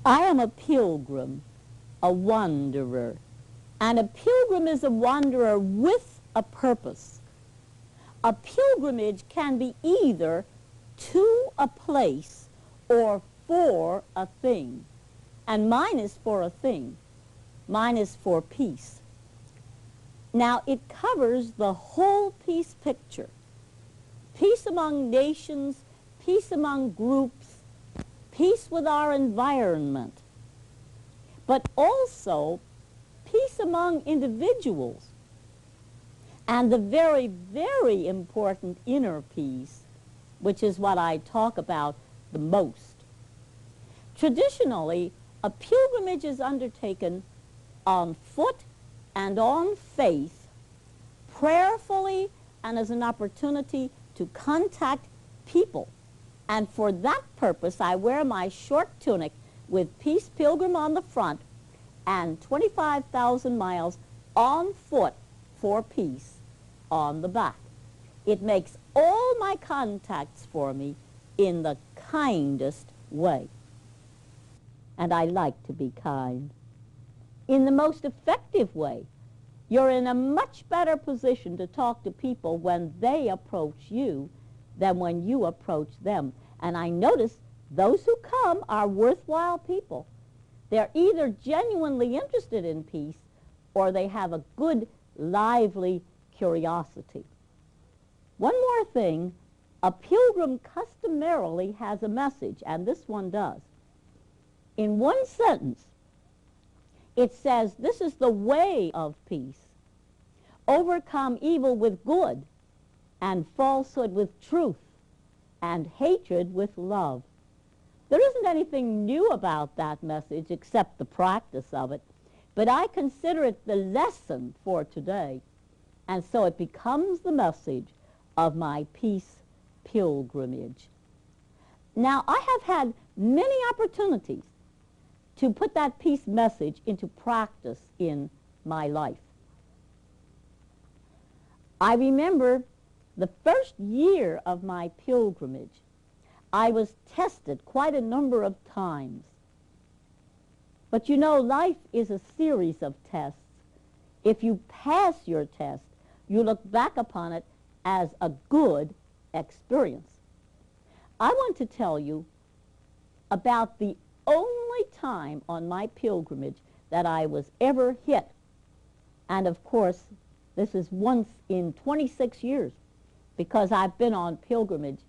I am a pilgrim, a wanderer, and a pilgrim is a wanderer with a purpose. A pilgrimage can be either to a place or for a thing, and mine is for a thing. Mine is for peace. Now, it covers the whole peace picture. Peace among nations, peace among groups, peace with our environment, but also peace among individuals, and the very, very important inner peace, which is what I talk about the most. Traditionally, a pilgrimage is undertaken on foot and on faith, prayerfully, and as an opportunity to contact people. And for that purpose, I wear my short tunic with Peace Pilgrim on the front and 25,000 miles on foot for peace on the back. It makes all my contacts for me in the kindest way. And I like to be kind. In the most effective way. You're in a much better position to talk to people when they approach you than when you approach them. And I notice those who come are worthwhile people. They're either genuinely interested in peace or they have a good, lively curiosity. One more thing, a pilgrim customarily has a message, and this one does. In one sentence, it says, this is the way of peace. Overcome evil with good, and falsehood with truth, and hatred with love. There isn't anything new about that message except the practice of it, but I consider it the lesson for today, and so it becomes the message of my peace pilgrimage. Now, I have had many opportunities to put that peace message into practice in my life. I remember the first year of my pilgrimage, I was tested quite a number of times. But you know, life is a series of tests. If you pass your test, you look back upon it as a good experience. I want to tell you about the only time on my pilgrimage that I was ever hit. And of course, this is once in 26 years, because I've been on pilgrimage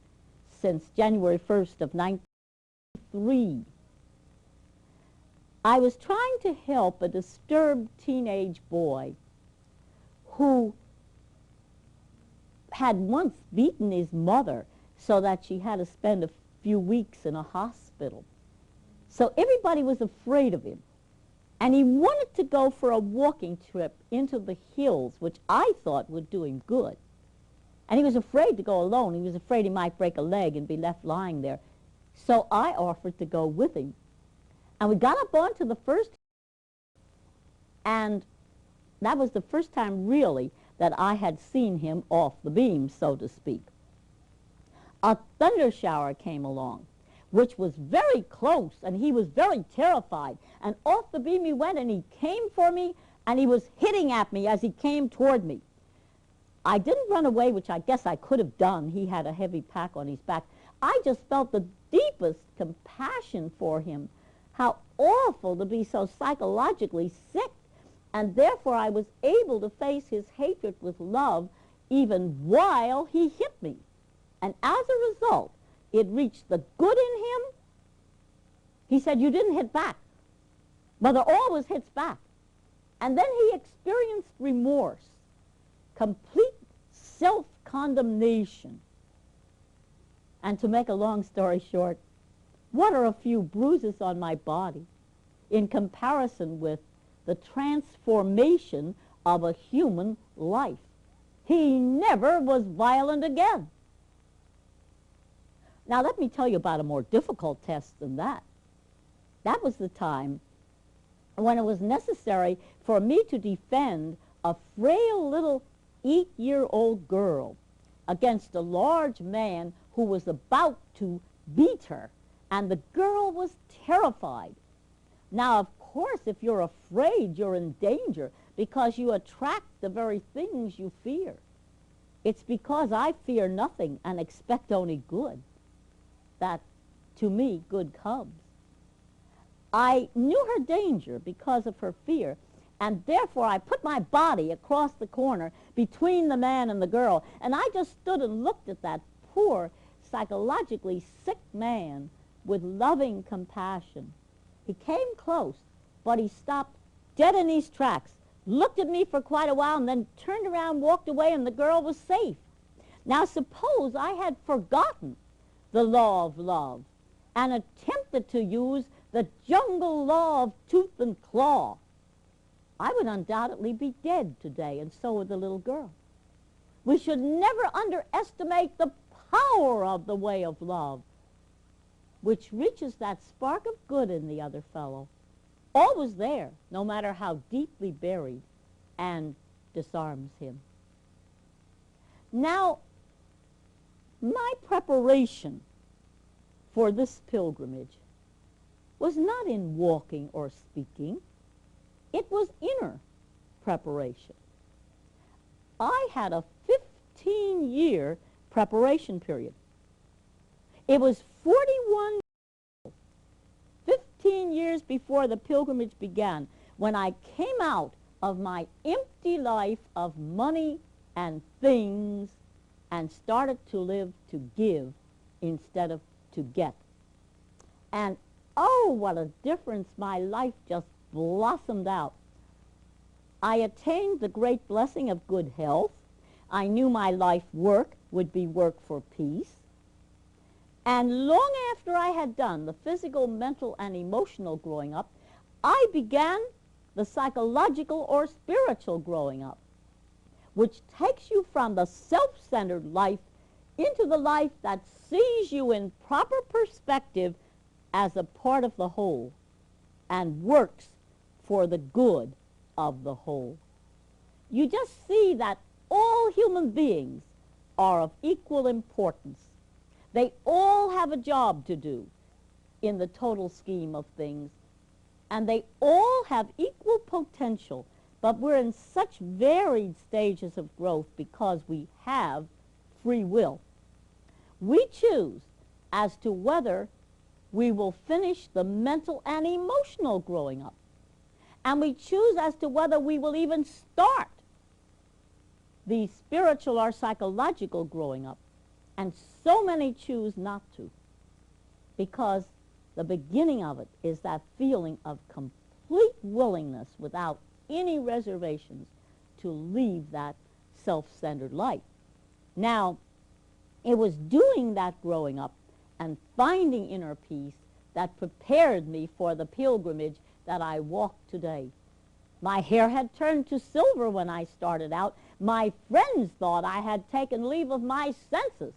since January 1st of 1993. I was trying to help a disturbed teenage boy who had once beaten his mother so that she had to spend a few weeks in a hospital. So everybody was afraid of him. And he wanted to go for a walking trip into the hills, which I thought would do him good. And he was afraid to go alone. He was afraid he might break a leg and be left lying there. So I offered to go with him. And we got up onto the first, and that was the first time really that I had seen him off the beam, so to speak. A thunder shower came along, which was very close, and he was very terrified. And off the beam he went, and he came for me, and he was hitting at me as he came toward me. I didn't run away, which I guess I could have done. He had a heavy pack on his back. I just felt the deepest compassion for him. How awful to be so psychologically sick. And therefore I was able to face his hatred with love even while he hit me. And as a result, it reached the good in him. He said, "You didn't hit back. Mother always hits back." And then he experienced remorse, complete self-condemnation. And to make a long story short, what are a few bruises on my body in comparison with the transformation of a human life? He never was violent again. Now let me tell you about a more difficult test than that. That was the time when it was necessary for me to defend a frail little 8-year-old girl against a large man who was about to beat her. And the girl was terrified. Now, of course, if you're afraid, you're in danger because you attract the very things you fear. It's because I fear nothing and expect only good that, to me, good comes. I knew her danger because of her fear, and therefore I put my body across the corner between the man and the girl, and I just stood and looked at that poor, psychologically sick man with loving compassion. He came close, but he stopped dead in his tracks, looked at me for quite a while, and then turned around, walked away, and the girl was safe. Now suppose I had forgotten the law of love and attempted to use the jungle law of tooth and claw. I would undoubtedly be dead today, and so would the little girl. We should never underestimate the power of the way of love, which reaches that spark of good in the other fellow, always there, no matter how deeply buried, and disarms him. Now, my preparation for this pilgrimage was not in walking or speaking. It was inner preparation. I had a 15-year preparation period. It was 15 years before the pilgrimage began, when I came out of my empty life of money and things and started to live to give instead of to get. And oh, what a difference my life just blossomed out. I attained the great blessing of good health. I knew my life work would be work for peace. And long after I had done the physical, mental, and emotional growing up, I began the psychological or spiritual growing up, which takes you from the self-centered life into the life that sees you in proper perspective as a part of the whole and works for the good of the whole. You just see that all human beings are of equal importance. They all have a job to do in the total scheme of things, and they all have equal potential, but we're in such varied stages of growth because we have free will. We choose as to whether we will finish the mental and emotional growing up, and we choose as to whether we will even start the spiritual or psychological growing up. And so many choose not to, because the beginning of it is that feeling of complete willingness without any reservations to leave that self-centered life. Now, it was doing that growing up and finding inner peace that prepared me for the pilgrimage that I walk today. My hair had turned to silver when I started out. My friends thought I had taken leave of my senses.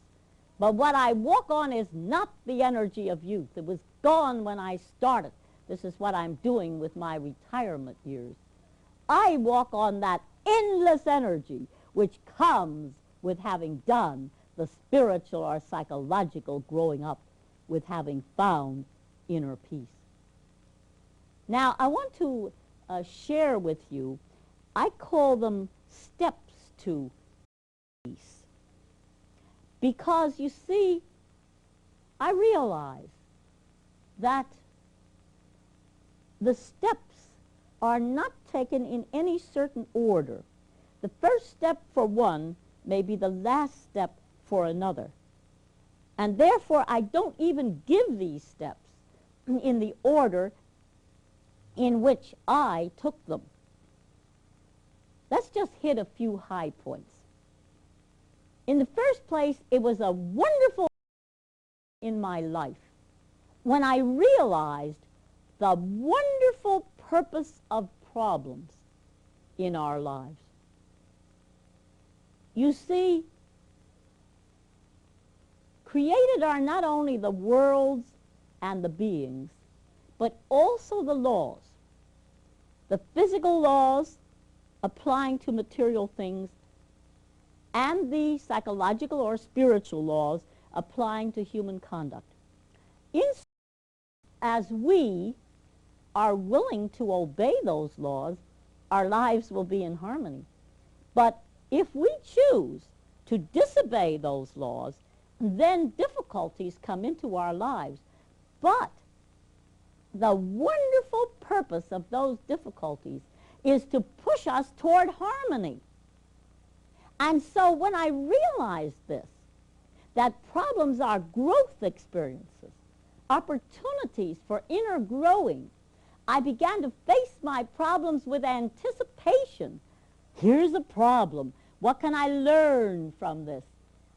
But what I walk on is not the energy of youth. It was gone when I started. This is what I'm doing with my retirement years. I walk on that endless energy which comes with having done the spiritual or psychological growing up, with having found inner peace. Now, I want to share with you, I call them steps to peace. Because, you see, I realize that the steps are not taken in any certain order. The first step for one may be the last step for another. And therefore, I don't even give these steps in the order in which I took them. Let's just hit a few high points. In the first place, it was a wonderful in my life when I realized the wonderful purpose of problems in our lives. You see, created are not only the worlds and the beings, but also the laws. The physical laws applying to material things, and the psychological or spiritual laws applying to human conduct. As we are willing to obey those laws, our lives will be in harmony. But if we choose to disobey those laws, then difficulties come into our lives. But the wonderful purpose of those difficulties is to push us toward harmony. And so when I realized this, that problems are growth experiences, opportunities for inner growing, I began to face my problems with anticipation. Here's a problem. What can I learn from this?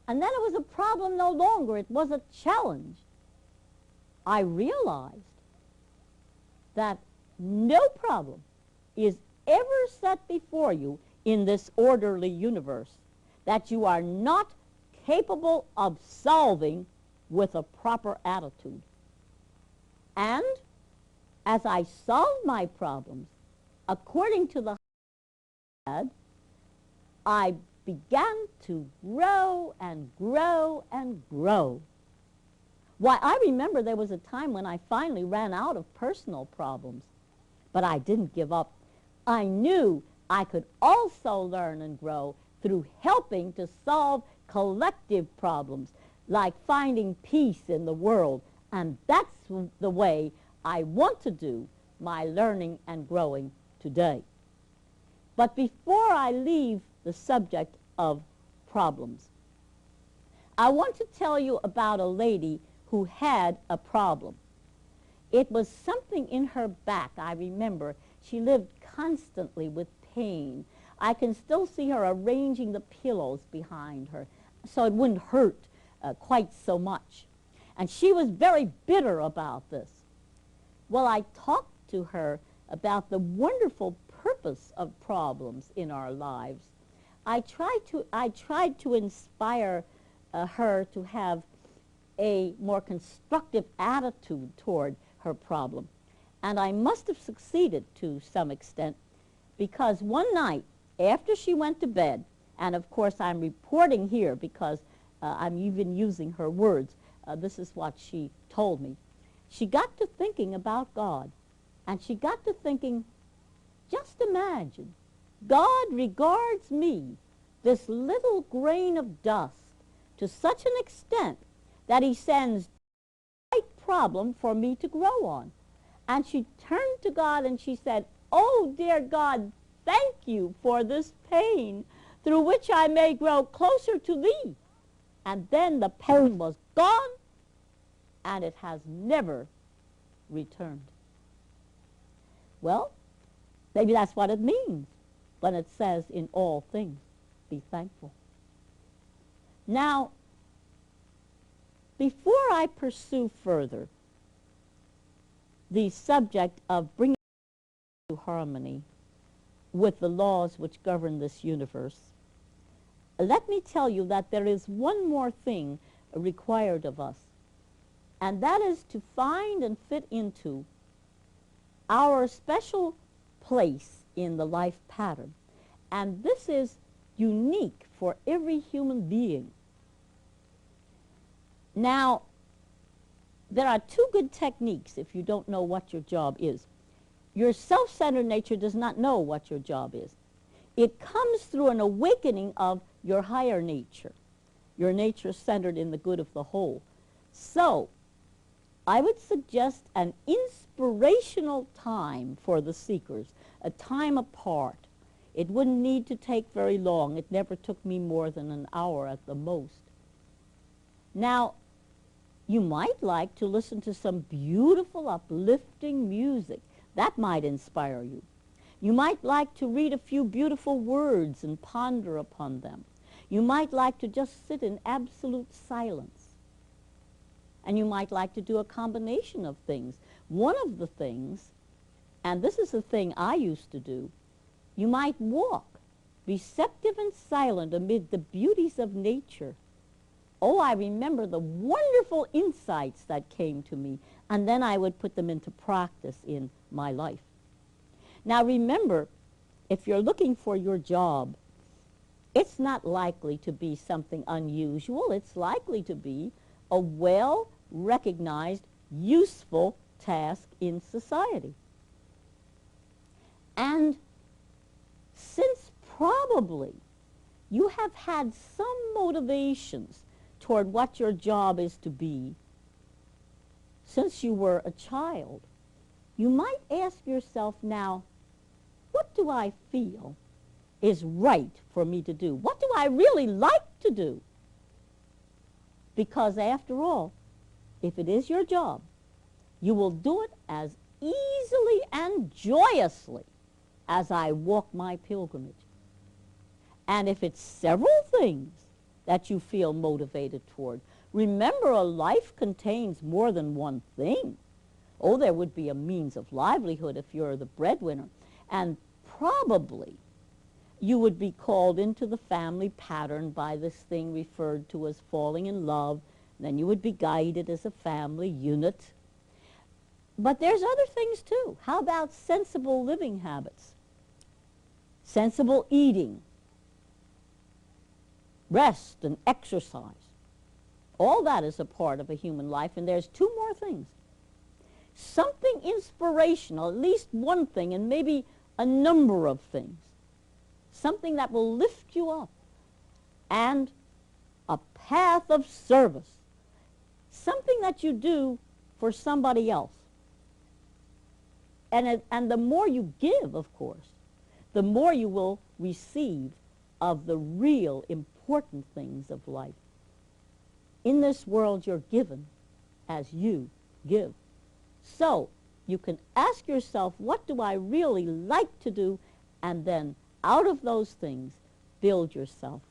And then it was a problem no longer. It was a challenge. I realized that no problem is ever set before you in this orderly universe that you are not capable of solving with a proper attitude. And as I solved my problems according to the I began to grow and grow and grow. Why, I remember there was a time when I finally ran out of personal problems, but I didn't give up. I knew I could also learn and grow through helping to solve collective problems, like finding peace in the world. And that's the way I want to do my learning and growing today. But before I leave the subject of problems, I want to tell you about a lady who had a problem. It was something in her back. I remember she lived constantly with pain. I can still see her arranging the pillows behind her so it wouldn't hurt quite so much. And she was very bitter about this. Well, I talked to her about the wonderful purpose of problems in our lives. I tried to inspire her to have a more constructive attitude toward her problem. And I must have succeeded to some extent, because one night after she went to bed, and of course I'm reporting here because I'm even using her words, this is what she told me. She got to thinking about God, and she got to thinking, just imagine, God regards me, this little grain of dust, to such an extent that he sends the right problem for me to grow on. And she turned to God and she said, oh, dear God, thank you for this pain through which I may grow closer to thee. And then the pain was gone, and it has never returned. Well, maybe that's what it means when it says, in all things, be thankful. Now, before I pursue further the subject of bringing to harmony with the laws which govern this universe, let me tell you that there is one more thing required of us, and that is to find and fit into our special place in the life pattern. And this is unique for every human being. Now, there are two good techniques if you don't know what your job is. Your self-centered nature does not know what your job is. It comes through an awakening of your higher nature, your nature centered in the good of the whole. So, I would suggest an inspirational time for the seekers, a time apart. It wouldn't need to take very long. It never took me more than an hour at the most. Now, you might like to listen to some beautiful, uplifting music. That might inspire you. You might like to read a few beautiful words and ponder upon them. You might like to just sit in absolute silence. And you might like to do a combination of things. One of the things, and this is the thing I used to do, you might walk, receptive and silent amid the beauties of nature. Oh, I remember the wonderful insights that came to me, and then I would put them into practice in my life. Now remember, if you're looking for your job, it's not likely to be something unusual. It's likely to be a well-recognized, useful task in society. And since probably you have had some motivations toward what your job is to be since you were a child, you might ask yourself now, what do I feel is right for me to do? What do I really like to do? Because after all, if it is your job, you will do it as easily and joyously as I walk my pilgrimage. And if it's several things that you feel motivated toward, remember, a life contains more than one thing. Oh, there would be a means of livelihood if you're the breadwinner. And probably you would be called into the family pattern by this thing referred to as falling in love. Then you would be guided as a family unit. But there's other things too. How about sensible living habits? Sensible eating, rest and exercise. All that is a part of a human life, and there's two more things. Something inspirational, at least one thing, and maybe a number of things. Something that will lift you up, and a path of service. Something that you do for somebody else. And the more you give, of course, the more you will receive of the real important things of life. In this world, you're given as you give. So you can ask yourself, what do I really like to do? And then out of those things, build yourself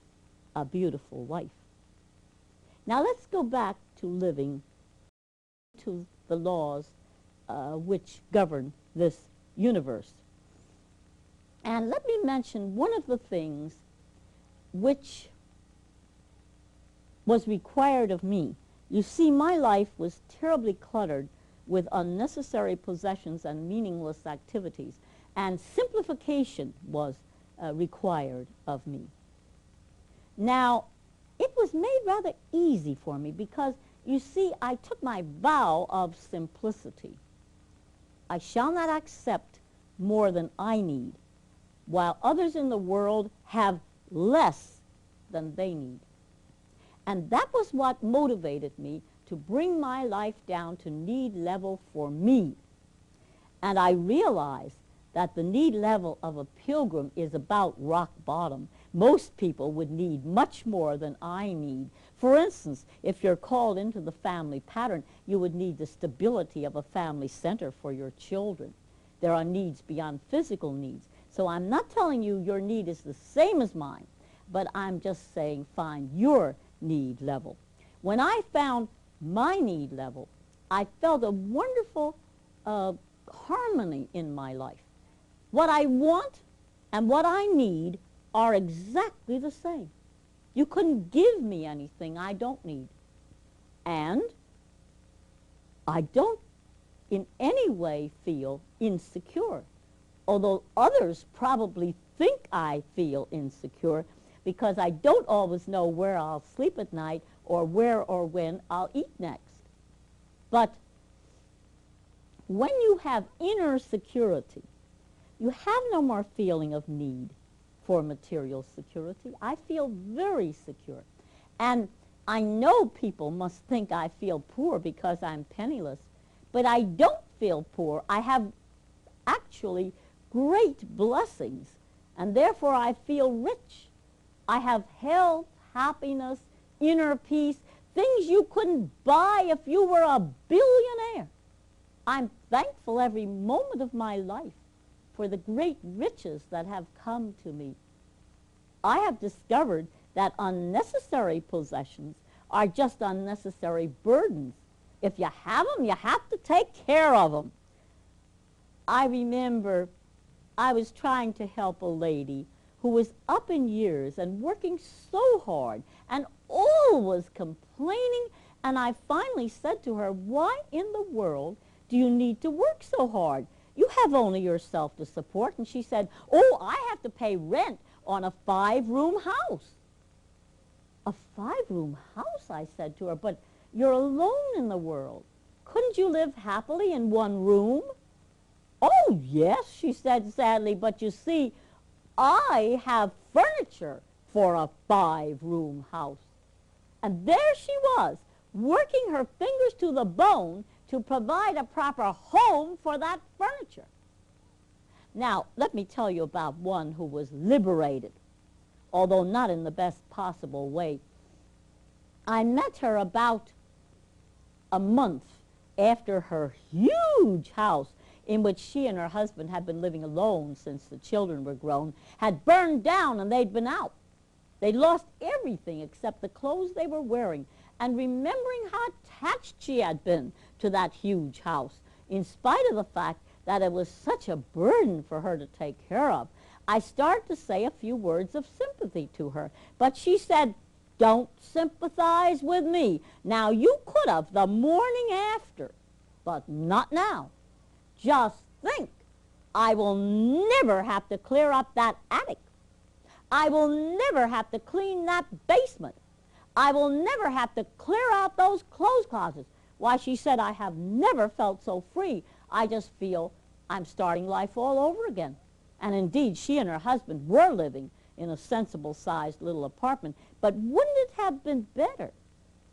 a beautiful life. Now let's go back to living, to the laws which govern this universe. And let me mention one of the things which was required of me. You see, my life was terribly cluttered with unnecessary possessions and meaningless activities, and simplification was required of me. Now, it was made rather easy for me because, you see, I took my vow of simplicity. I shall not accept more than I need, while others in the world have less than they need. And that was what motivated me to bring my life down to need level for me. And I realized that the need level of a pilgrim is about rock bottom. Most people would need much more than I need. For instance, if you're called into the family pattern, you would need the stability of a family center for your children. There are needs beyond physical needs. So I'm not telling you your need is the same as mine, but I'm just saying find your need level. When I found my need level, I felt a wonderful harmony in my life. What I want and what I need are exactly the same. You couldn't give me anything I don't need. And I don't in any way feel insecure, although others probably think I feel insecure because I don't always know where I'll sleep at night or where or when I'll eat next. But when you have inner security, you have no more feeling of need for material security. I feel very secure. And I know people must think I feel poor because I'm penniless, but I don't feel poor. I have actually great blessings, and therefore I feel rich. I have health, happiness, inner peace, things you couldn't buy if you were a billionaire. I'm thankful every moment of my life for the great riches that have come to me. I have discovered that unnecessary possessions are just unnecessary burdens. If you have them, you have to take care of them. I remember I was trying to help a lady who was up in years and working so hard and always complaining, and I finally said to her, why in the world do you need to work so hard? You have only yourself to support. And she said, oh, I have to pay rent on a 5-room house. A 5-room house, I said to her, but you're alone in the world. Couldn't you live happily in one room? Oh, yes, she said sadly, but you see, I have furniture for a 5-room house. And there she was, working her fingers to the bone to provide a proper home for that furniture. Now, let me tell you about one who was liberated, although not in the best possible way. I met her about a month after her huge house, in which she and her husband had been living alone since the children were grown, had burned down and they'd been out. They'd lost everything except the clothes they were wearing. And remembering how attached she had been to that huge house, in spite of the fact that it was such a burden for her to take care of, I started to say a few words of sympathy to her. But she said, "Don't sympathize with me. Now, you could have the morning after, but not now. Just think, I will never have to clear up that attic. I will never have to clean that basement. I will never have to clear out those clothes closets." Why, she said, "I have never felt so free. I just feel I'm starting life all over again." And indeed, she and her husband were living in a sensible-sized little apartment. But wouldn't it have been better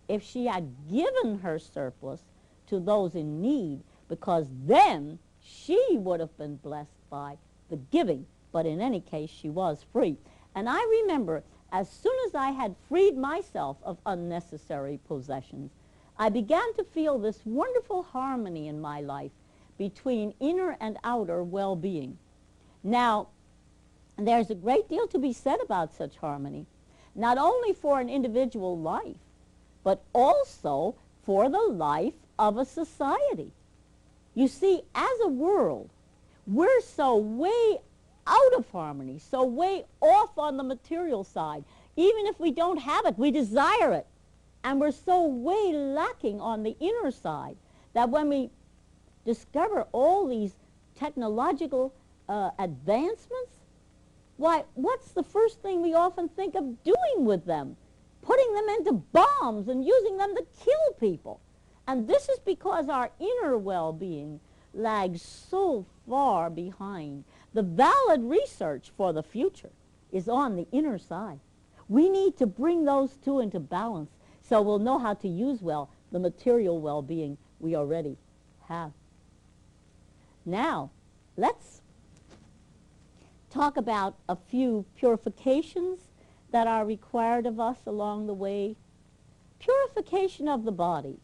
if she had given her surplus to those in need, because then she would have been blessed by the giving? But in any case, she was free. And I remember, as soon as I had freed myself of unnecessary possessions, I began to feel this wonderful harmony in my life between inner and outer well-being. Now, there's a great deal to be said about such harmony, not only for an individual life, but also for the life of a society. You see, as a world, we're so way out of harmony, so way off on the material side. Even if we don't have it, we desire it. And we're so way lacking on the inner side that when we discover all these technological advancements, why, what's the first thing we often think of doing with them? Putting them into bombs and using them to kill people. And this is because our inner well-being lags so far behind. The valid research for the future is on the inner side. We need to bring those two into balance so we'll know how to use well the material well-being we already have. Now, let's talk about a few purifications that are required of us along the way. Purification of the body.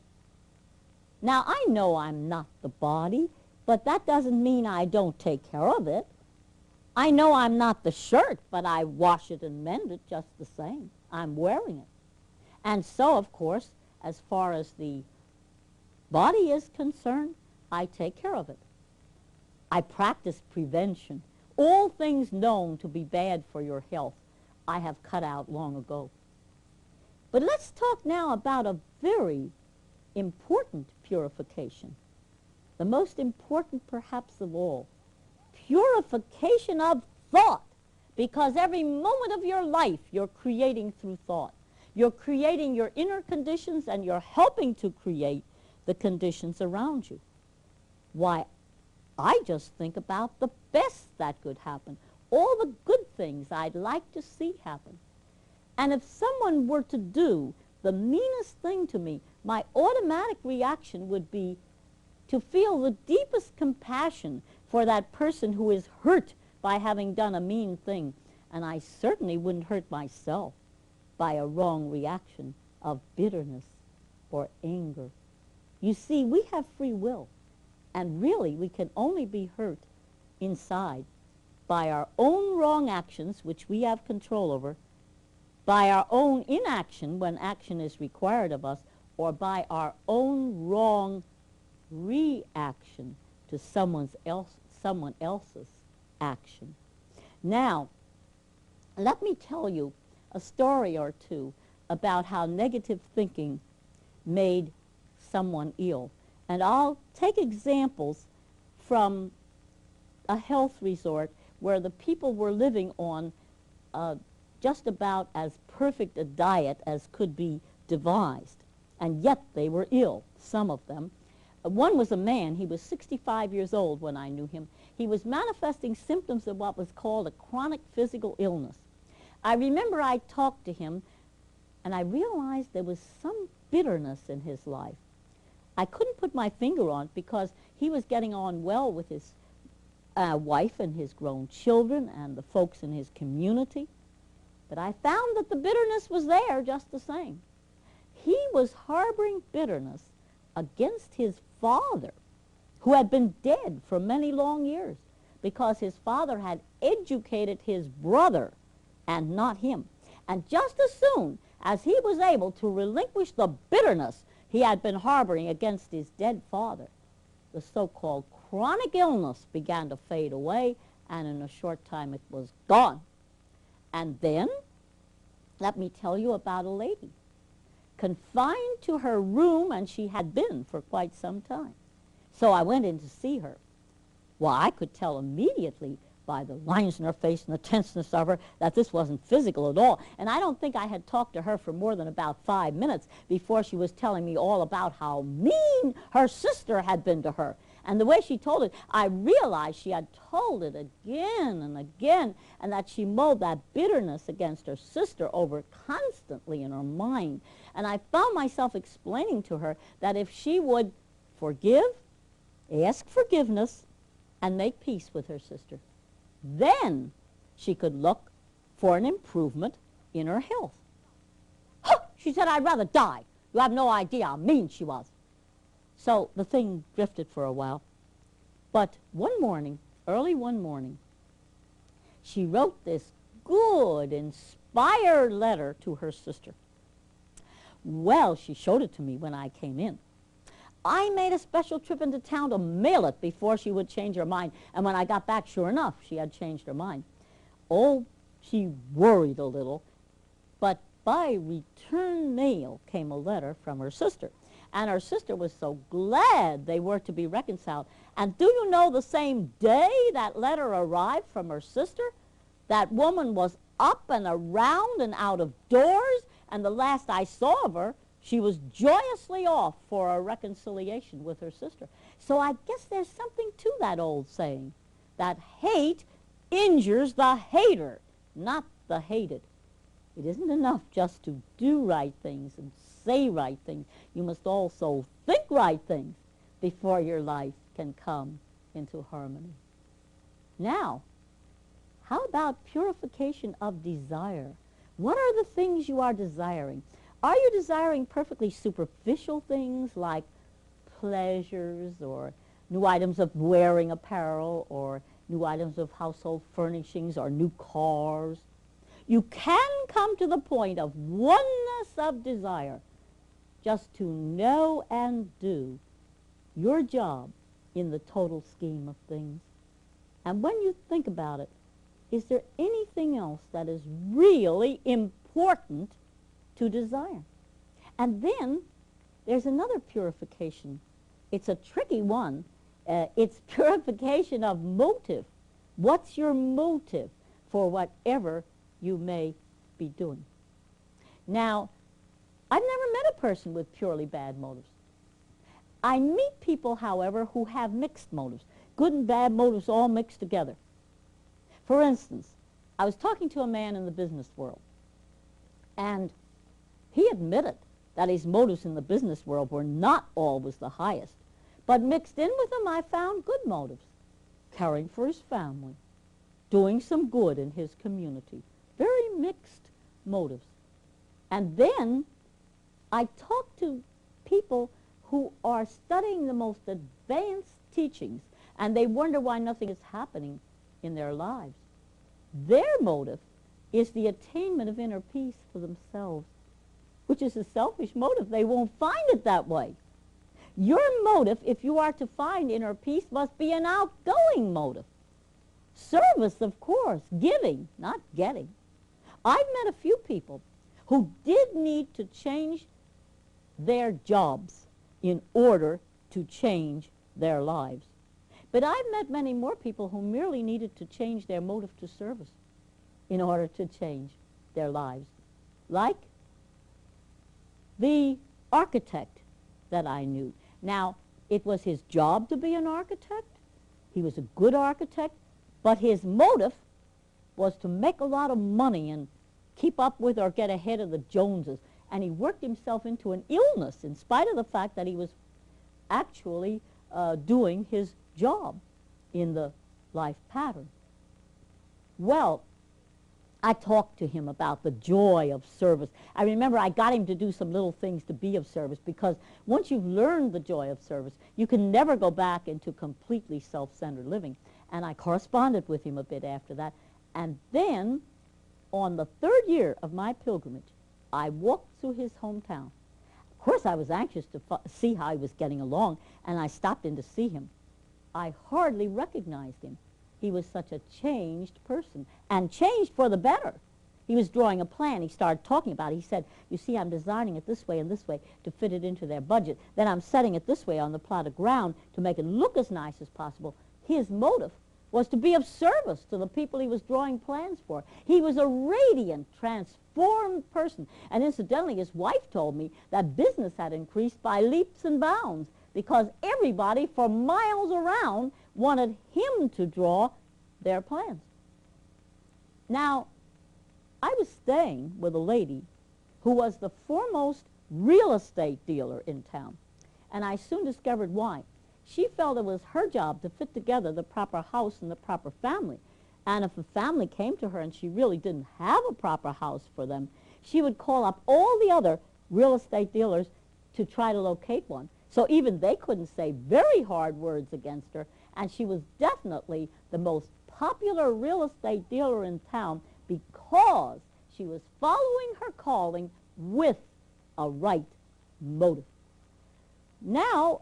Now, I know I'm not the body, but that doesn't mean I don't take care of it. I know I'm not the shirt, but I wash it and mend it just the same. I'm wearing it. And so, of course, as far as the body is concerned, I take care of it. I practice prevention. All things known to be bad for your health, I have cut out long ago. But let's talk now about a very important purification, the most important perhaps of all, purification of thought, because every moment of your life you're creating through thought. You're creating your inner conditions and you're helping to create the conditions around you. Why, I just think about the best that could happen, all the good things I'd like to see happen. And if someone were to do the meanest thing to me, my automatic reaction would be to feel the deepest compassion for that person who is hurt by having done a mean thing. And I certainly wouldn't hurt myself by a wrong reaction of bitterness or anger. You see, we have free will, and really we can only be hurt inside by our own wrong actions, which we have control over, by our own inaction when action is required of us, or by our own wrong reaction to someone else's action. Now, let me tell you a story or two about how negative thinking made someone ill. And I'll take examples from a health resort where the people were living on just about as perfect a diet as could be devised. And yet they were ill, some of them. One was a man. He was 65 years old when I knew him. He was manifesting symptoms of what was called a chronic physical illness. I remember I talked to him, and I realized there was some bitterness in his life. I couldn't put my finger on it because he was getting on well with his wife and his grown children and the folks in his community. But I found that the bitterness was there just the same. He was harboring bitterness against his father, who had been dead for many long years, because his father had educated his brother and not him. And just as soon as he was able to relinquish the bitterness he had been harboring against his dead father, the so-called chronic illness began to fade away, and in a short time it was gone. And then, let me tell you about a lady confined to her room, and she had been for quite some time. So I went in to see her. Well, I could tell immediately by the lines in her face and the tenseness of her that this wasn't physical at all. And I don't think I had talked to her for more than about 5 minutes before she was telling me all about how mean her sister had been to her. And the way she told it, I realized she had told it again and again, and that she mulled that bitterness against her sister over constantly in her mind. And I found myself explaining to her that if she would forgive, ask forgiveness, and make peace with her sister, then she could look for an improvement in her health. Huh! She said, I'd rather die. You have no idea how mean she was. So the thing drifted for a while. But one morning, early one morning, she wrote this good, inspired letter to her sister. Well, she showed it to me when I came in. I made a special trip into town to mail it before she would change her mind. And when I got back, sure enough, she had changed her mind. Oh, she worried a little. But by return mail came a letter from her sister. And her sister was so glad they were to be reconciled. And do you know, the same day that letter arrived from her sister, that woman was up and around and out of doors, and the last I saw of her, she was joyously off for a reconciliation with her sister. So I guess there's something to that old saying, that hate injures the hater, not the hated. It isn't enough just to do right things and say right things. You must also think right things before your life can come into harmony. Now, how about purification of desire? What are the things you are desiring? Are you desiring perfectly superficial things like pleasures or new items of wearing apparel or new items of household furnishings or new cars? You can come to the point of oneness of desire just to know and do your job in the total scheme of things. And when you think about it, is there anything else that is really important to desire? And then there's another purification. It's a tricky one. It's purification of motive. What's your motive for whatever you may be doing? Now, I've never met a person with purely bad motives. I meet people, however, who have mixed motives. Good and bad motives all mixed together. For instance, I was talking to a man in the business world, and he admitted that his motives in the business world were not always the highest, but mixed in with them I found good motives. Caring for his family, doing some good in his community. Very mixed motives. And then I talked to people who are studying the most advanced teachings, and they wonder why nothing is happening in their lives. Their motive is the attainment of inner peace for themselves, which is a selfish motive. They won't find it that way. Your motive, if you are to find inner peace, must be an outgoing motive. Service, of course, giving, not getting. I've met a few people who did need to change their jobs in order to change their lives. But I've met many more people who merely needed to change their motive to service in order to change their lives. Like the architect that I knew. Now, It was his job to be an architect. He was a good architect, but his motive was to make a lot of money and keep up with or get ahead of the Joneses. And he worked himself into an illness in spite of the fact that he was actually doing his job in the life pattern. Well, I talked to him about the joy of service. I remember I got him to do some little things to be of service, because once you've learned the joy of service, you can never go back into completely self-centered living. And I corresponded with him a bit after that. And then, on the 3rd year of my pilgrimage, I walked through his hometown. Of course, I was anxious to see how he was getting along, and I stopped in to see him. I hardly recognized him. He was such a changed person, and changed for the better. He was drawing a plan. He started talking about it. He said, you see, I'm designing it this way and this way to fit it into their budget. Then I'm setting it this way on the plot of ground to make it look as nice as possible. His motive was to be of service to the people he was drawing plans for. He was a radiant, transformed person. And incidentally, his wife told me that business had increased by leaps and bounds, because everybody for miles around wanted him to draw their plans. Now, I was staying with a lady who was the foremost real estate dealer in town, and I soon discovered why. She felt it was her job to fit together the proper house and the proper family. And if a family came to her and she really didn't have a proper house for them, she would call up all the other real estate dealers to try to locate one. So even they couldn't say very hard words against her, and she was definitely the most popular real estate dealer in town because she was following her calling with a right motive. Now,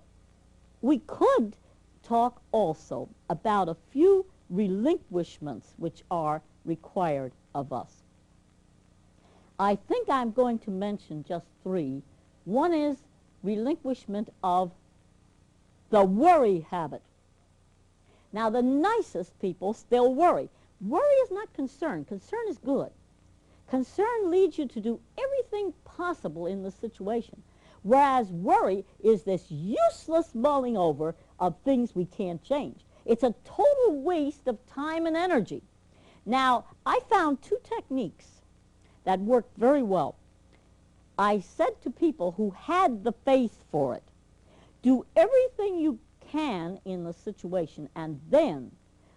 we could talk also about a few relinquishments which are required of us. I think I'm going to mention just 3. One is relinquishment of the worry habit. Now, the nicest people still worry. Worry is not concern. Concern is good. Concern leads you to do everything possible in the situation, whereas worry is this useless mulling over of things we can't change. It's a total waste of time and energy. Now, I found 2 techniques that worked very well. I said to people who had the faith for it, do everything you can in the situation and then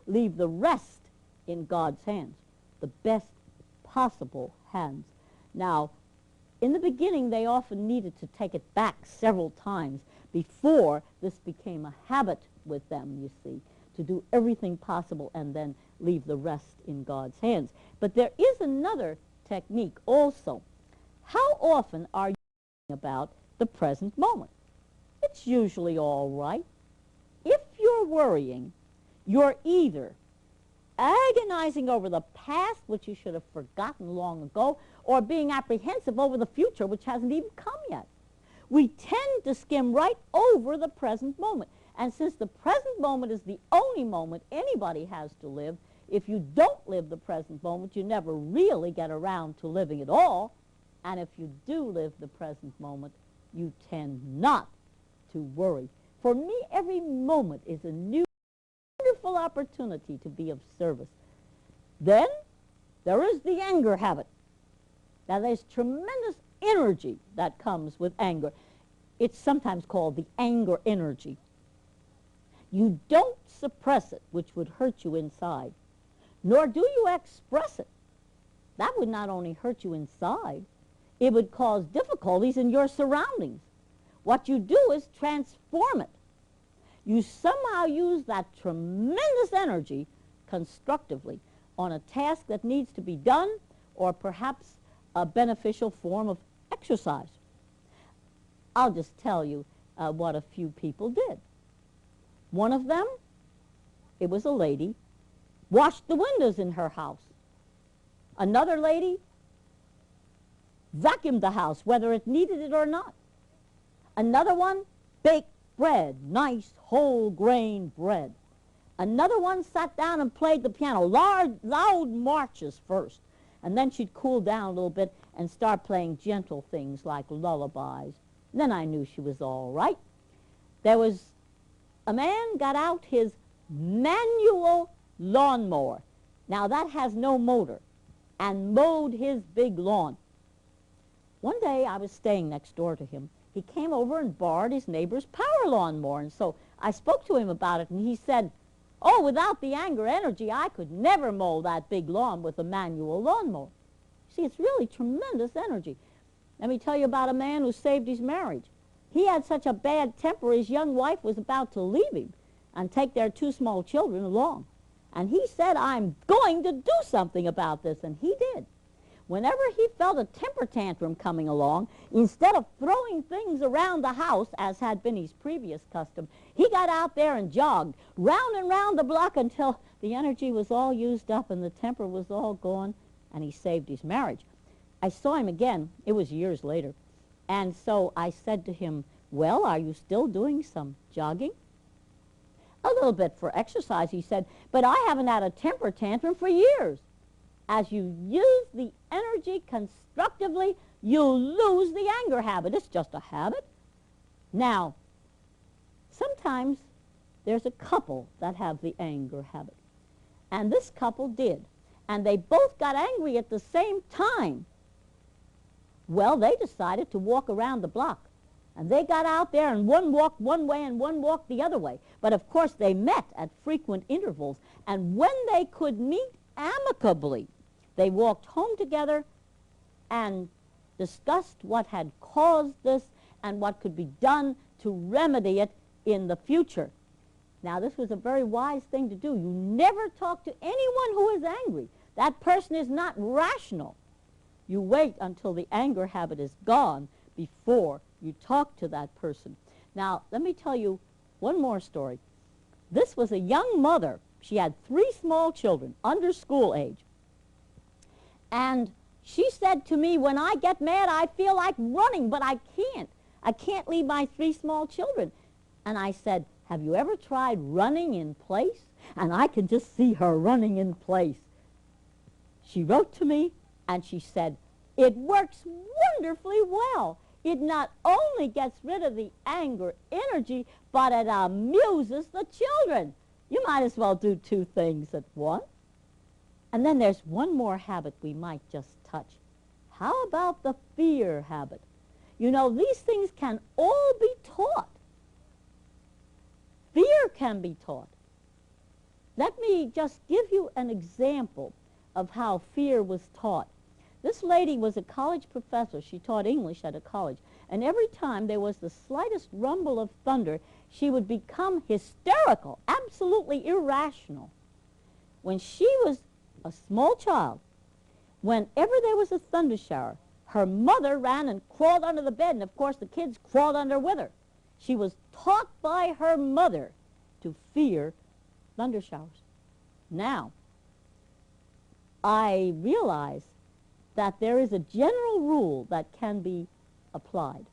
leave the rest in God's hands, the best possible hands. Now, in the beginning, they often needed to take it back several times before this became a habit with them, you see, to do everything possible and then leave the rest in God's hands. But there is another technique also. How often are you thinking about the present moment? It's usually all right. If you're worrying, you're either agonizing over the past, which you should have forgotten long ago, or being apprehensive over the future, which hasn't even come yet. We tend to skim right over the present moment. And since the present moment is the only moment anybody has to live, if you don't live the present moment, you never really get around to living at all. And if you do live the present moment, you tend not to worry. For me, every moment is a new, wonderful opportunity to be of service. Then there is the anger habit. Now, there's tremendous energy that comes with anger. It's sometimes called the anger energy. You don't suppress it, which would hurt you inside, nor do you express it. That would not only hurt you inside, it would cause difficulties in your surroundings. What you do is transform it. You somehow use that tremendous energy constructively on a task that needs to be done, or perhaps a beneficial form of exercise. I'll just tell you what a few people did. One of them, it was a lady, washed the windows in her house. Another lady vacuumed the house, whether it needed it or not. Another one baked bread, nice whole grain bread. Another one sat down and played the piano, loud marches first, and then she'd cool down a little bit and start playing gentle things like lullabies. Then I knew she was all right. There was a man got out his manual lawnmower. Now that has no motor, and mowed his big lawn. One day I was staying next door to him. He came over and borrowed his neighbor's power lawnmower, and so I spoke to him about it, and he said, oh, without the anger energy, I could never mow that big lawn with a manual lawnmower. See, it's really tremendous energy. Let me tell you about a man who saved his marriage. He had such a bad temper, his young wife was about to leave him and take their 2 small children along. And he said, I'm going to do something about this, and he did. Whenever he felt a temper tantrum coming along, instead of throwing things around the house, as had been his previous custom, he got out there and jogged round and round the block until the energy was all used up and the temper was all gone, and he saved his marriage. I saw him again. It was years later. And so I said to him, well, are you still doing some jogging? A little bit for exercise, he said, but I haven't had a temper tantrum for years. As you use the energy constructively, you lose the anger habit. It's just a habit. Now, sometimes there's a couple that have the anger habit. And this couple did. And they both got angry at the same time. Well, they decided to walk around the block. And they got out there, and one walked one way and one walked the other way. But of course, they met at frequent intervals. And when they could meet amicably, they walked home together and discussed what had caused this and what could be done to remedy it in the future. Now, this was a very wise thing to do. You never talk to anyone who is angry. That person is not rational. You wait until the anger habit is gone before you talk to that person. Now, let me tell you one more story. This was a young mother. She had 3 small children under school age. And she said to me, when I get mad, I feel like running, but I can't. I can't leave my 3 small children. And I said, have you ever tried running in place? And I can just see her running in place. She wrote to me, and she said, it works wonderfully well. It not only gets rid of the anger energy, but it amuses the children. You might as well do 2 things at once. And then there's one more habit we might just touch. How about the fear habit? You know, these things can all be taught. Fear can be taught. Let me just give you an example of how fear was taught. This lady was a college professor. She taught English at a college. And every time there was the slightest rumble of thunder, she would become hysterical, absolutely irrational. When she was a small child, whenever there was a thunder shower, her mother ran and crawled under the bed, and of course the kids crawled under with her. She was taught by her mother to fear thunder showers. Now, I realize that there is a general rule that can be applied.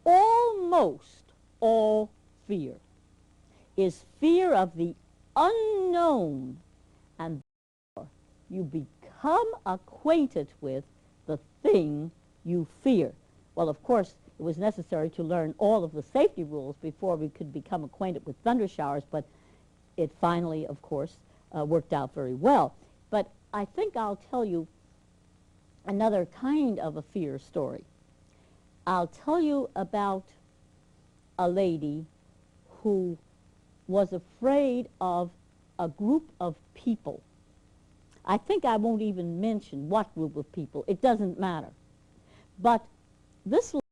Almost all fear is fear of the unknown, and you become acquainted with the thing you fear. Well, of course, it was necessary to learn all of the safety rules before we could become acquainted with thunder showers, but it finally, of course, worked out very well. But I think I'll tell you another kind of a fear story. I'll tell you about a lady who was afraid of a group of people. I think I won't even mention what group of people. It doesn't matter. But this lady,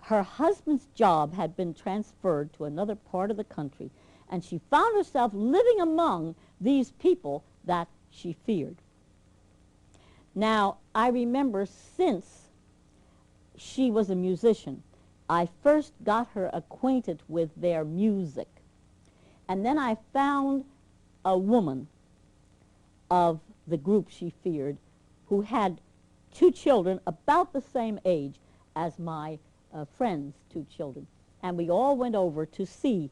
her husband's job had been transferred to another part of the country, and she found herself living among these people that she feared. Now, I remember since she was a musician, I first got her acquainted with their music. And then I found a woman of the group she feared who had 2 children about the same age as my friend's 2 children. And we all went over to see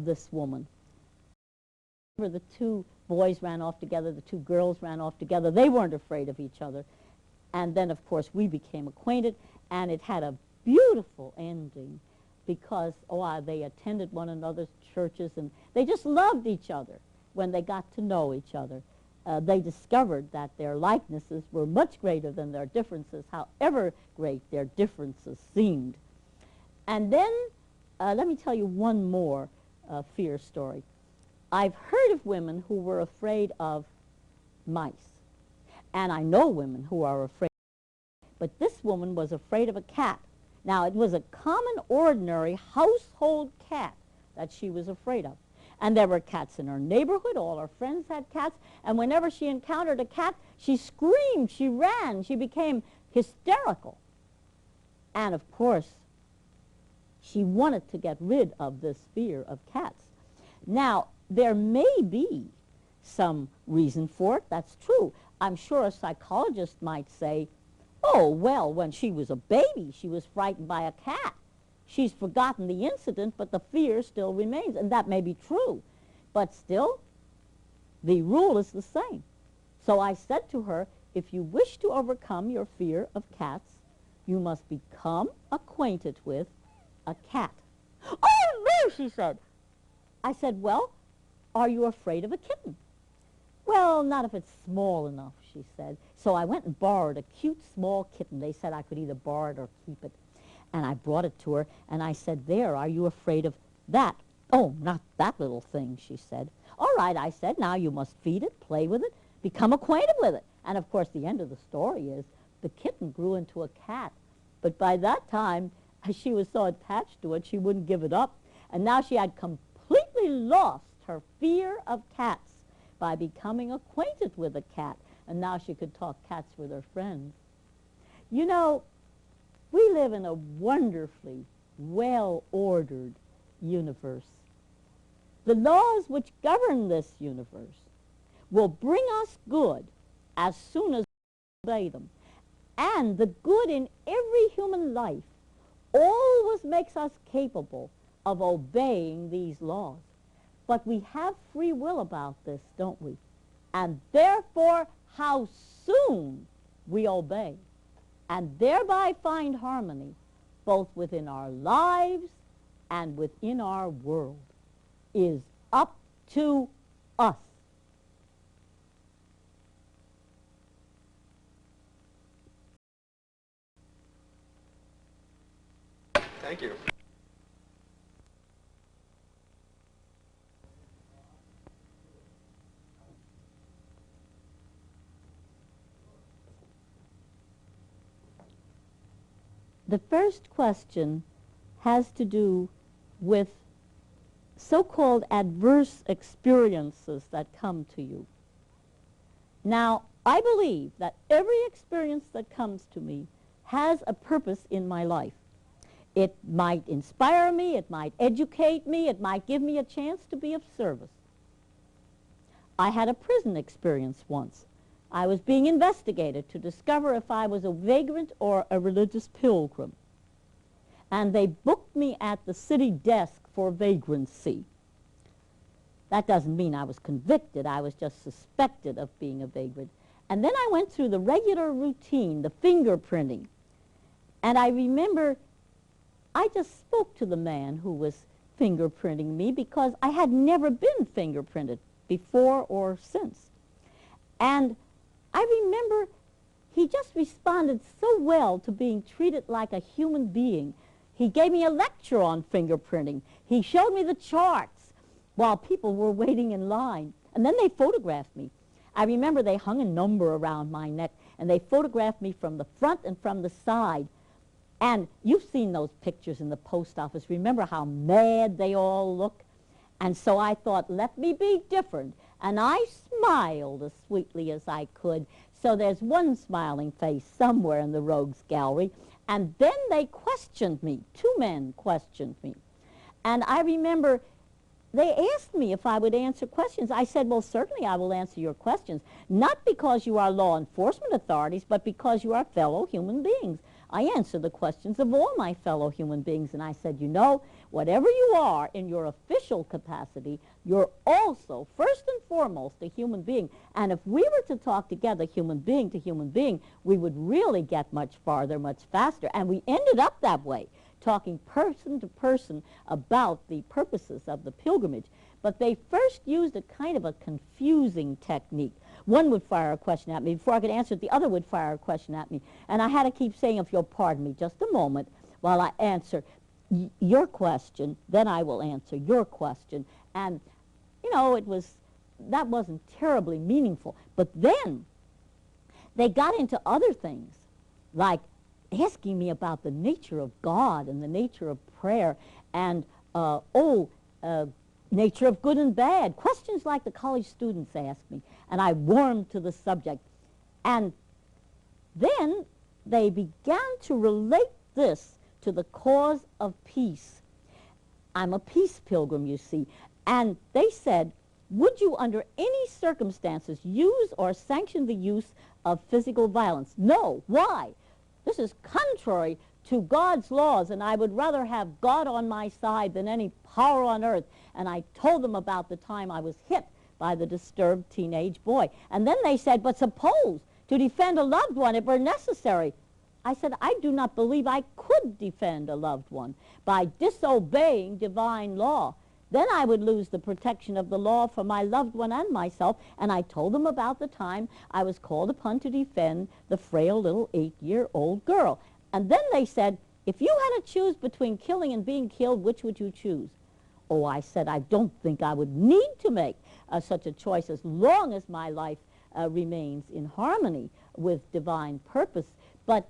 this woman. The 2 boys ran off together, the 2 girls ran off together. They weren't afraid of each other. And then, of course, we became acquainted, and it had a beautiful ending. because, they attended one another's churches, and they just loved each other when they got to know each other. They discovered that their likenesses were much greater than their differences, however great their differences seemed. And then, let me tell you one more fear story. I've heard of women who were afraid of mice, and I know women who are afraid, but this woman was afraid of a cat. Now, it was a common, ordinary household cat that she was afraid of. And there were cats in her neighborhood. All her friends had cats. And whenever she encountered a cat, she screamed, she ran, she became hysterical. And, of course, she wanted to get rid of this fear of cats. Now, there may be some reason for it. That's true. I'm sure a psychologist might say, oh, well, when she was a baby, she was frightened by a cat. She's forgotten the incident, but the fear still remains, and that may be true. But still, the rule is the same. So I said to her, if you wish to overcome your fear of cats, you must become acquainted with a cat. Oh, no, she said. I said, well, are you afraid of a kitten? Well, not if it's small enough, she said. So I went and borrowed a cute small kitten. They said I could either borrow it or keep it. And I brought it to her, and I said, there, are you afraid of that? Oh, not that little thing, she said. All right, I said, now you must feed it, play with it, become acquainted with it. And, of course, the end of the story is the kitten grew into a cat. But by that time, she was so attached to it, she wouldn't give it up. And now she had completely lost her fear of cats by becoming acquainted with a cat. And now she could talk cats with her friends. You know, we live in a wonderfully well-ordered universe. The laws which govern this universe will bring us good as soon as we obey them. And the good in every human life always makes us capable of obeying these laws. But we have free will about this, don't we? And therefore, how soon we obey and thereby find harmony both within our lives and within our world is up to us. Thank you. The first question has to do with so-called adverse experiences that come to you. Now, I believe that every experience that comes to me has a purpose in my life. It might inspire me, it might educate me, it might give me a chance to be of service. I had a prison experience once. I was being investigated to discover if I was a vagrant or a religious pilgrim. And they booked me at the city desk for vagrancy. That doesn't mean I was convicted. I was just suspected of being a vagrant. And then I went through the regular routine, the fingerprinting. And I remember I just spoke to the man who was fingerprinting me because I had never been fingerprinted before or since. And I remember he just responded so well to being treated like a human being. He gave me a lecture on fingerprinting. He showed me the charts while people were waiting in line. And then they photographed me. I remember they hung a number around my neck, and they photographed me from the front and from the side. And you've seen those pictures in the post office. Remember how mad they all look? And so I thought, let me be different. And I smiled as sweetly as I could. So there's one smiling face somewhere in the rogues gallery. And then they questioned me. Two men questioned me. And I remember they asked me if I would answer questions. I said, well, certainly I will answer your questions. Not because you are law enforcement authorities, but because you are fellow human beings. I answer the questions of all my fellow human beings. And I said, you know, whatever you are in your official capacity, you're also, first and foremost, a human being. And if we were to talk together, human being to human being, we would really get much farther, much faster. And we ended up that way, talking person to person about the purposes of the pilgrimage. But they first used a kind of a confusing technique. One would fire a question at me. Before I could answer it, the other would fire a question at me. And I had to keep saying, if you'll pardon me just a moment while I answer your question, then I will answer your question. And, you know, that wasn't terribly meaningful. But then they got into other things, like asking me about the nature of God and the nature of prayer and, nature of good and bad, questions like the college students asked me, and I warmed to the subject. And then they began to relate this to the cause of peace. I'm a peace pilgrim, you see, and they said, would you under any circumstances use or sanction the use of physical violence? No. Why? This is contrary to God's laws, and I would rather have God on my side than any power on earth. And I told them about the time I was hit by the disturbed teenage boy. And then they said, but suppose to defend a loved one it were necessary. I said, I do not believe I could defend a loved one by disobeying divine law. Then I would lose the protection of the law for my loved one and myself. And I told them about the time I was called upon to defend the frail little 8-year-old girl. And then they said, if you had to choose between killing and being killed, which would you choose? Oh, I said, I don't think I would need to make such a choice as long as my life remains in harmony with divine purpose, but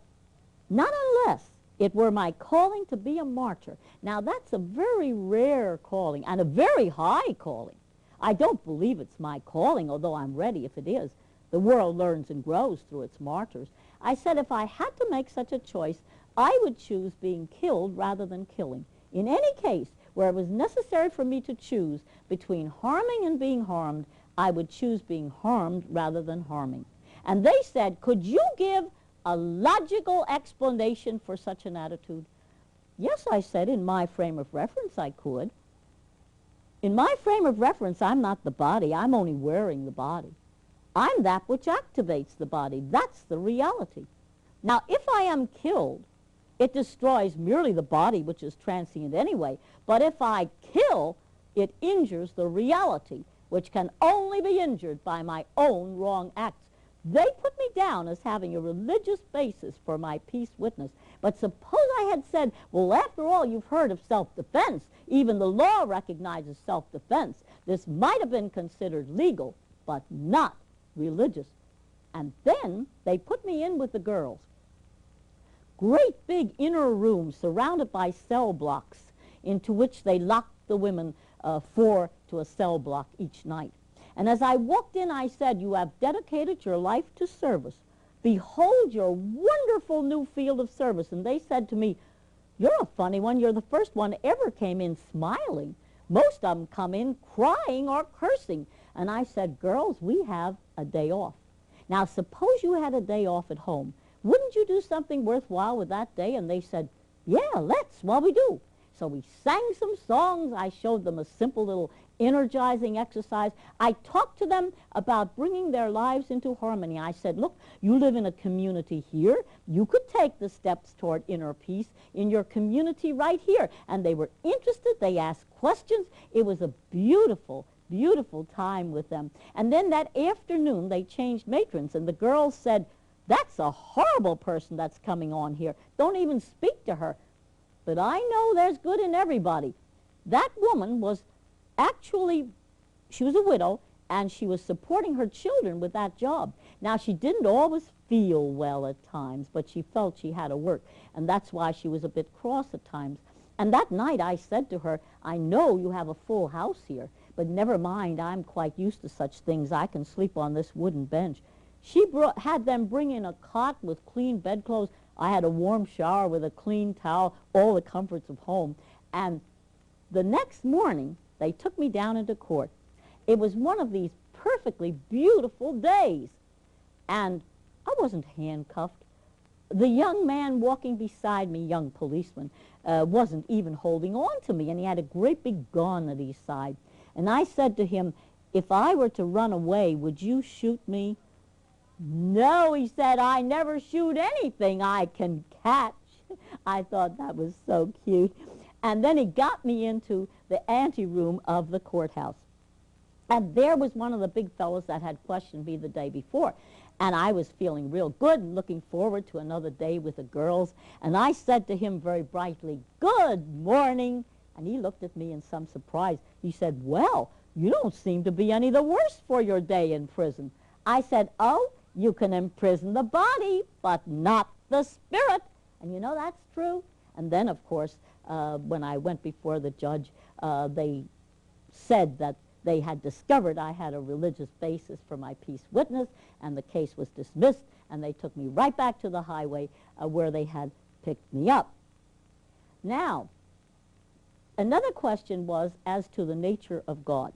not unless it were my calling to be a martyr. Now, that's a very rare calling and a very high calling. I don't believe it's my calling, although I'm ready if it is. The world learns and grows through its martyrs. I said if I had to make such a choice, I would choose being killed rather than killing. In any case where it was necessary for me to choose between harming and being harmed, I would choose being harmed rather than harming. And they said, could you give a logical explanation for such an attitude? Yes, I said, in my frame of reference I could. In my frame of reference, I'm not the body. I'm only wearing the body. I'm that which activates the body. That's the reality. Now, if I am killed, it destroys merely the body, which is transient anyway. But if I kill, it injures the reality, which can only be injured by my own wrong acts. They put me down as having a religious basis for my peace witness. But suppose I had said, well, after all, you've heard of self-defense. Even the law recognizes self-defense. This might have been considered legal, but not religious. And then they put me in with the girls. Great big inner rooms surrounded by cell blocks into which they locked the women 4 to a cell block each night. And as I walked in, I said, you have dedicated your life to service. Behold your wonderful new field of service. And they said to me, you're a funny one. You're the first one ever came in smiling. Most of them come in crying or cursing. And I said, girls, we have a day off. Now, suppose you had a day off at home. Wouldn't you do something worthwhile with that day? And they said, yeah, let's. Well, we do. So we sang some songs. I showed them a simple little energizing exercise. I talked to them about bringing their lives into harmony. I said, look, you live in a community here. You could take the steps toward inner peace in your community right here. And they were interested. They asked questions. It was a beautiful, beautiful time with them. And then that afternoon, they changed matrons, and the girls said, that's a horrible person that's coming on here. Don't even speak to her. But I know there's good in everybody. That woman was actually, she was a widow, and she was supporting her children with that job. Now, she didn't always feel well at times, but she felt she had to work, and that's why she was a bit cross at times. And that night I said to her, I know you have a full house here, but never mind, I'm quite used to such things. I can sleep on this wooden bench. She had them bring in a cot with clean bedclothes. I had a warm shower with a clean towel, all the comforts of home. And the next morning, they took me down into court. It was one of these perfectly beautiful days. And I wasn't handcuffed. The young man walking beside me, young policeman, wasn't even holding on to me, and he had a great big gun at his side. And I said to him, if I were to run away, would you shoot me? No, he said, I never shoot anything I can catch. I thought that was so cute. And then he got me into the anteroom of the courthouse. And there was one of the big fellows that had questioned me the day before. And I was feeling real good and looking forward to another day with the girls. And I said to him very brightly, "Good morning." And he looked at me in some surprise. He said, "Well, you don't seem to be any the worse for your day in prison." I said, "Oh, you can imprison the body, but not the spirit." And you know, that's true. And then, of course, when I went before the judge, they said that they had discovered I had a religious basis for my peace witness, and the case was dismissed, and they took me right back to the highway where they had picked me up. Now, another question was as to the nature of God.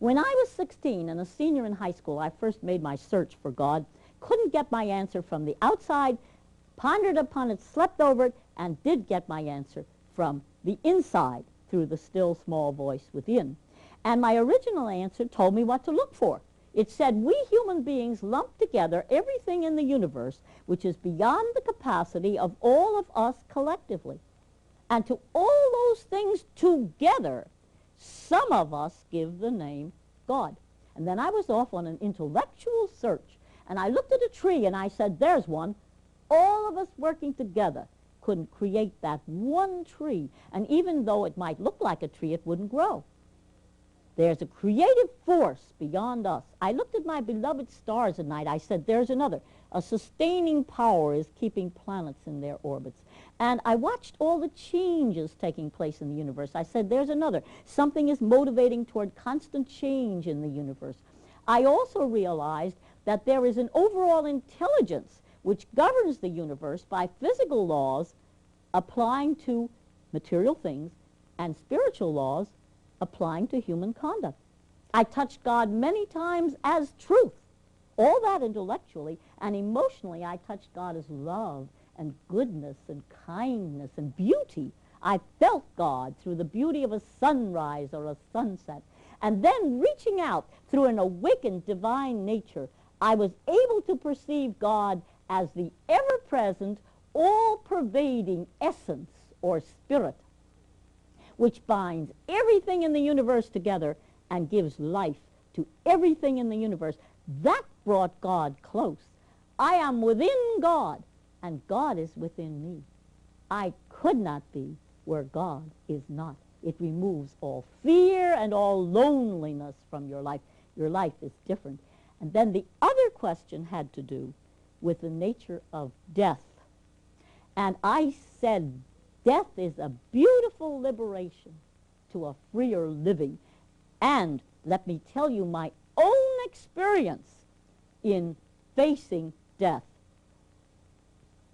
When I was 16 and a senior in high school, I first made my search for God, couldn't get my answer from the outside, pondered upon it, slept over it, and did get my answer from the inside through the still small voice within. And my original answer told me what to look for. It said, we human beings lump together everything in the universe which is beyond the capacity of all of us collectively. And to all those things together, some of us give the name God. And then I was off on an intellectual search. And I looked at a tree and I said, there's one. All of us working together couldn't create that one tree. And even though it might look like a tree, it wouldn't grow. There's a creative force beyond us. I looked at my beloved stars at night. I said, there's another. A sustaining power is keeping planets in their orbits. And I watched all the changes taking place in the universe. I said, there's another. Something is motivating toward constant change in the universe. I also realized that there is an overall intelligence which governs the universe by physical laws applying to material things and spiritual laws applying to human conduct. I touched God many times as truth, all that intellectually, and emotionally I touched God as love and goodness and kindness and beauty. I felt God through the beauty of a sunrise or a sunset. And then reaching out through an awakened divine nature, I was able to perceive God as the ever-present, all-pervading essence or spirit, which binds everything in the universe together and gives life to everything in the universe. That brought God close. I am within God, and God is within me. I could not be where God is not. It removes all fear and all loneliness from your life. Your life is different. And then the other question had to do with the nature of death. And I said, death is a beautiful liberation to a freer living. And let me tell you my own experience in facing death.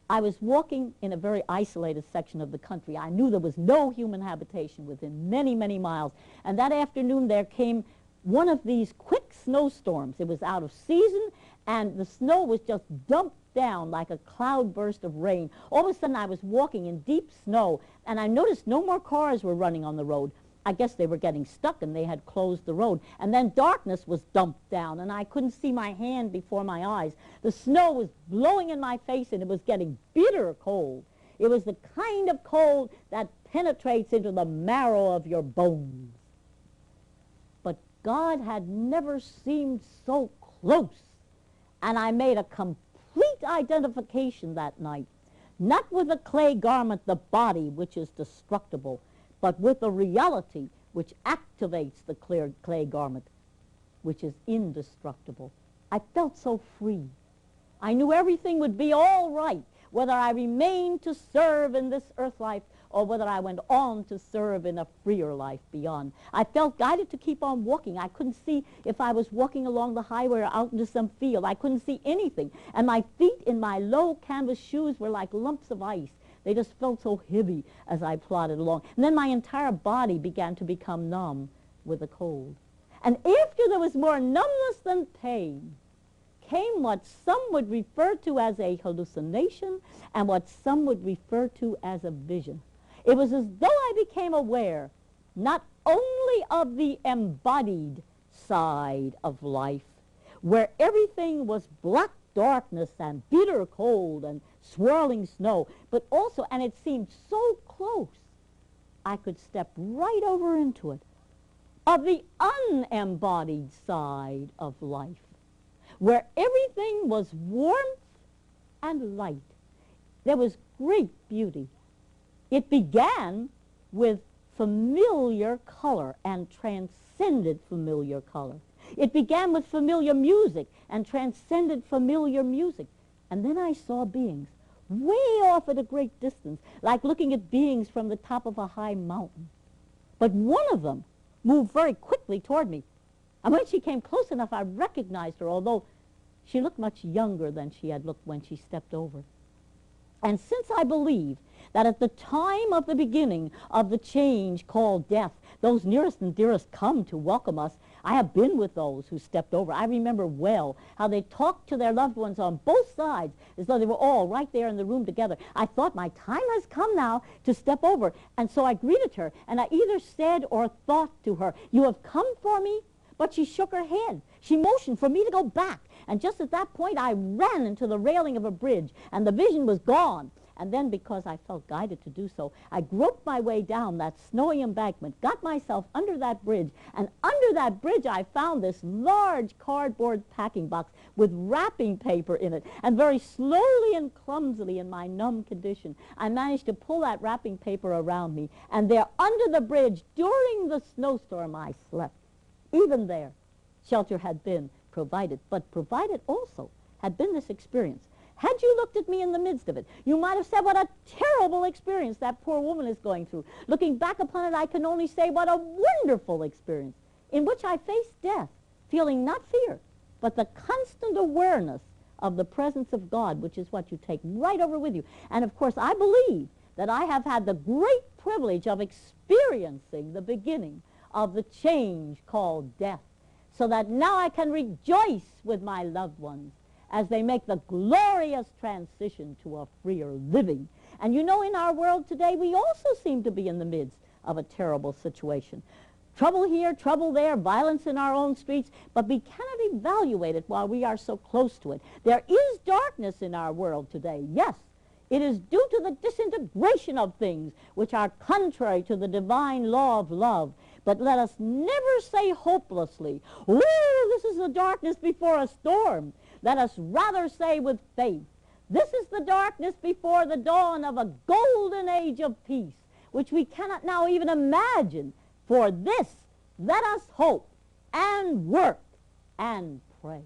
I was walking in a very isolated section of the country. I knew there was no human habitation within many, many miles. And that afternoon there came one of these quick snowstorms. It was out of season, and the snow was just dumped down like a cloudburst of rain. All of a sudden I was walking in deep snow, and I noticed no more cars were running on the road. I guess they were getting stuck and they had closed the road. And then darkness was dumped down, and I couldn't see my hand before my eyes. The snow was blowing in my face, and it was getting bitter cold. It was the kind of cold that penetrates into the marrow of your bones. But God had never seemed so close, and I made a complete identification that night, not with the clay garment, the body, which is destructible, but with the reality which activates the clay garment, which is indestructible. I felt so free. I knew everything would be all right, whether I remained to serve in this earth life or whether I went on to serve in a freer life beyond. I felt guided to keep on walking. I couldn't see if I was walking along the highway or out into some field. I couldn't see anything. And my feet in my low canvas shoes were like lumps of ice. They just felt so heavy as I plodded along. And then my entire body began to become numb with the cold. And after there was more numbness than pain, came what some would refer to as a hallucination and what some would refer to as a vision. It was as though I became aware not only of the embodied side of life, where everything was black darkness and bitter cold and swirling snow, but also, and it seemed so close, I could step right over into it, of the unembodied side of life, where everything was warmth and light. There was great beauty. It began with familiar color and transcended familiar color. It began with familiar music and transcended familiar music. And then I saw beings way off at a great distance, like looking at beings from the top of a high mountain. But one of them moved very quickly toward me. And when she came close enough, I recognized her, although she looked much younger than she had looked when she stepped over. And since I believe that at the time of the beginning of the change called death, those nearest and dearest come to welcome us, I have been with those who stepped over. I remember well how they talked to their loved ones on both sides as though they were all right there in the room together. I thought, my time has come now to step over. And so I greeted her, and I either said or thought to her, "You have come for me?" But she shook her head. She motioned for me to go back. And just at that point, I ran into the railing of a bridge, and the vision was gone. And then, because I felt guided to do so, I groped my way down that snowy embankment, got myself under that bridge, and under that bridge I found this large cardboard packing box with wrapping paper in it. And very slowly and clumsily, in my numb condition, I managed to pull that wrapping paper around me. And there, under the bridge, during the snowstorm, I slept. Even there, shelter had been provided, but provided also had been this experience. Had you looked at me in the midst of it, you might have said, what a terrible experience that poor woman is going through. Looking back upon it, I can only say, what a wonderful experience, in which I faced death, feeling not fear, but the constant awareness of the presence of God, which is what you take right over with you. And of course, I believe that I have had the great privilege of experiencing the beginning of the change called death, so that now I can rejoice with my loved ones as they make the glorious transition to a freer living. And you know, in our world today, we also seem to be in the midst of a terrible situation. Trouble here, trouble there, violence in our own streets, but we cannot evaluate it while we are so close to it. There is darkness in our world today, yes. It is due to the disintegration of things which are contrary to the divine law of love. But let us never say hopelessly, "Oh, this is the darkness before a storm." Let us rather say with faith, "This is the darkness before the dawn of a golden age of peace, which we cannot now even imagine. For this, let us hope and work and pray."